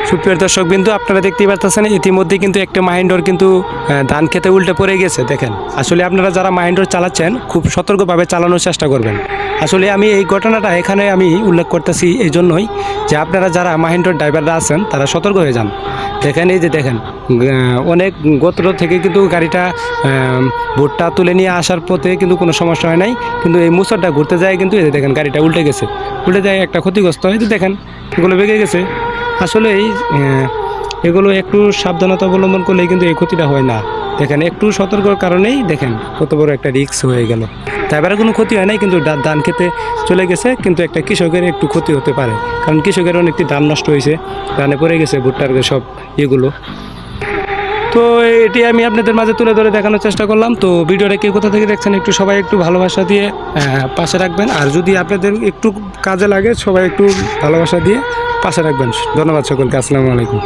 সুপ্রিয় দর্শকবৃন্দু, আপনারা দেখতেই পাচ্ছেন ইতিমধ্যে কিন্তু একটা মাহিন্ডর কিন্তু ধান খেতে উল্টে পড়ে গেছে। দেখেন, আসলে আপনারা যারা মাহিন্ডর চালাচ্ছেন খুব সতর্কভাবে চালানোর চেষ্টা করবেন। আসলে আমি এই ঘটনাটা এখানে আমি উল্লেখ করতেছি এই জন্যই যে আপনারা যারা মাহিন্ডর ড্রাইভাররা আছেন তারা সতর্ক হয়ে যান। দেখেন, এই যে দেখেন, অনেক গোত্র থেকে কিন্তু গাড়িটা ভুট্টা তুলে নিয়ে আসার পথে কিন্তু কোনো সমস্যা হয় নাই, কিন্তু এই মুসরটা ঘুরতে যায় কিন্তু এই যে দেখেন গাড়িটা উল্টে গেছে, উল্টে যায় একটা ক্ষতিগ্রস্ত হয়। দেখেন এগুলো বেগে গেছে। আসলে এগুলো একটু সাবধানতা অবলম্বন করলেই কিন্তু এই ক্ষতিটা হয় না। দেখেন, একটু সতর্কর কারণেই দেখেন কত বড় একটা রিস্ক হয়ে গেল। ড্রাইভারের কোনো ক্ষতি হয় নাই, কিন্তু ধান খেতে চলে গেছে, কিন্তু একটা কৃষকের একটু ক্ষতি হতে পারে, কারণ কৃষকের অনেকটি ধান নষ্ট হয়েছে, ধানে পড়ে গেছে ভুট্টার সব এগুলো। তো এটি আমি আপনাদের মাঝে তুলে ধরে দেখানোর চেষ্টা করলাম। তো ভিডিওটা কে কোথা থেকে দেখছেন একটু সবাই একটু ভালোবাসা দিয়ে পাশে রাখবেন, আর যদি আপনাদের একটু কাজে লাগে সবাই একটু ভালোবাসা দিয়ে পাশে রাখবেন। ধন্যবাদ সকলকে। আসসালামু আলাইকুম।